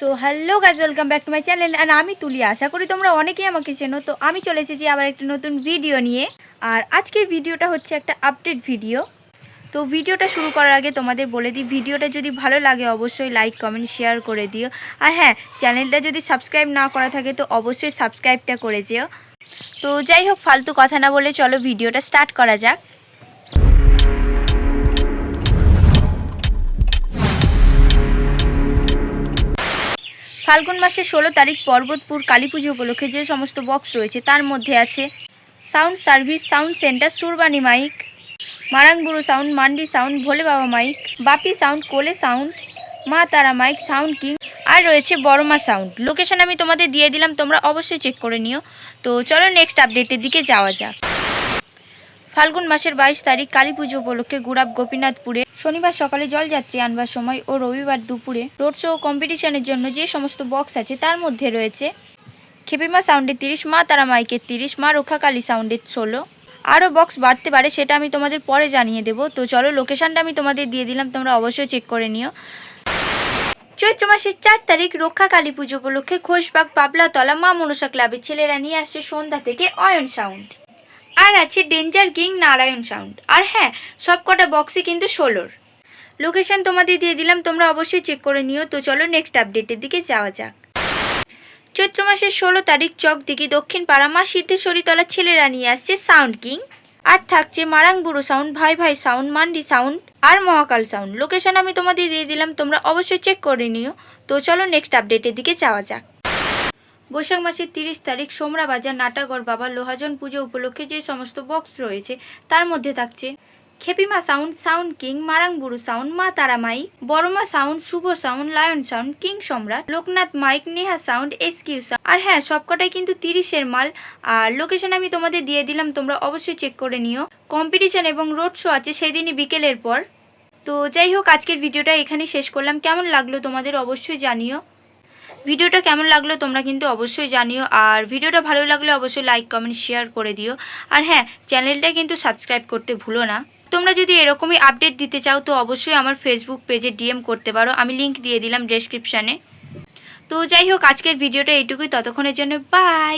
So hello guys, welcome back to my channel. আর আমি তুলি, আশা করি তোমরা অনেকেই আমাকে চেনো। তো আমি চলে এসেছি আবার একটা নতুন ভিডিও নিয়ে। আর আজকের ভিডিওটা হচ্ছে একটা আপডেট ভিডিও। তো ভিডিওটা শুরু করার আগে তোমাদের বলে দিই, ভিডিওটা যদি ভালো লাগে অবশ্যই লাইক কমেন্ট শেয়ার করে দিও। আর হ্যাঁ, চ্যানেলটা যদি সাবস্ক্রাইব না করা থাকে তো অবশ্যই সাবস্ক্রাইবটা করে যেও। তো যাই হোক, ফালতু কথা না বলে চলো ভিডিওটা স্টার্ট করা যাক। ফাল্গুন মাসের 16 তারিখ পর্বতপুর কালী পুজো উপলক্ষে যে সমস্ত বক্স রয়েছে তার মধ্যে আছে sound service, sound centre, Surbani mike, Marangburu sound, Mandi sound, Bhole Baba mike, Bapi sound, Kole sound, Maa Tara mic, sound king, আর রয়েছে বড়মা সাউন্ড। লোকেশন আমি তোমাদের দিয়ে দিলাম, তোমরা অবশ্যই চেক করে নিও। তো চলো নেক্সট আপডেটের দিকে যাওয়া যাক। ফাল্গুন মাসের 22 তারিখ কালী পুজো উপলক্ষে গুড়াব গোপীনাথপুরে শনিবার সকালে জলযাত্রী আনবার সময় ও রবিবার দুপুরে রোড শো ও কম্পিটিশনের জন্য যে সমস্ত বক্স আছে তার মধ্যে রয়েছে খেপিমা সাউন্ডের 30, মা তারা মাইকের 30, মা রক্ষাকালী সাউন্ডের 16। আরও বক্স বাড়তে পারে, সেটা আমি তোমাদের পরে জানিয়ে দেবো। তো চলো লোকেশনটা আমি তোমাদের দিয়ে দিলাম, তোমরা অবশ্যই চেক করে নিও। চৈত্র মাসের 4 তারিখ রক্ষা কালী পুজো উপলক্ষে ঘোষবাগ পাবলাতলা মা মনসা ক্লাবের ছেলেরা নিয়ে আসছে সন্ধ্যা থেকে অয়ন সাউন্ড। আর আছে ডেঞ্জার কিং নারায়ণ সাউন্ড। আর হ্যাঁ, সব কটা বক্সই কিন্তু 16। লোকেশন তোমাদের দিয়ে দিলাম, তোমরা অবশ্যই চেক করে নিও। তো চলো নেক্সট আপডেটের দিকে যাওয়া যাক। চৈত্র মাসের 16 তারিখ চকদিঘি দক্ষিণ পাড়া মা সিদ্ধেশ্বরীতলার ছেলেরা নিয়ে আসছে সাউন্ড কিং। আর থাকছে মারাংবুরু সাউন্ড, ভাই ভাই সাউন্ড, মান্ডি সাউন্ড আর মহাকাল সাউন্ড। লোকেশন আমি তোমাদের দিয়ে দিলাম, তোমরা অবশ্যই চেক করে নিও। তো চলো নেক্সট আপডেটের দিকে যাওয়া যাক। বৈশাখ মাসের 30 তারিখ সোমরা বাজার নাটাগড় বাবা লোহাজন পুজো উপলক্ষে যে সমস্ত বক্স রয়েছে তার মধ্যে থাকছে Khepima sound, sound king, Marangburu sound, Maa Tara mike, Boroma sound, Shubho sound, lion sound, king Samrat, Loknath mike, Neha sound, SQ sound. আর হ্যাঁ, সবকটাই কিন্তু 30-এর মাল। আর লোকেশন আমি তোমাদের দিয়ে দিলাম, তোমরা অবশ্যই চেক করে নিও। কম্পিটিশন এবং রোড শো আছে সেই দিনই বিকেলের পর। তো যাই হোক, আজকের ভিডিওটা এখানেই শেষ করলাম। কেমন লাগলো তোমাদের অবশ্যই জানিও। ভিডিওটা কেমন লাগলো তোমরা কিন্তু অবশ্যই জানিও। আর ভিডিওটা ভালো লাগলে অবশ্যই লাইক কমেন্ট শেয়ার করে দিও। আর হ্যাঁ, চ্যানেলটা কিন্তু সাবস্ক্রাইব করতে ভুলো না। তোমরা যদি এরকমই আপডেট দিতে চাও তো অবশ্যই আমার ফেসবুক পেজে ডিএম করতে পারো, আমি লিংক দিয়ে দিলাম ডেসক্রিপশানে। তো যাই হোক, আজকের ভিডিওটা এইটুকুই, ততক্ষণের জন্য বাই।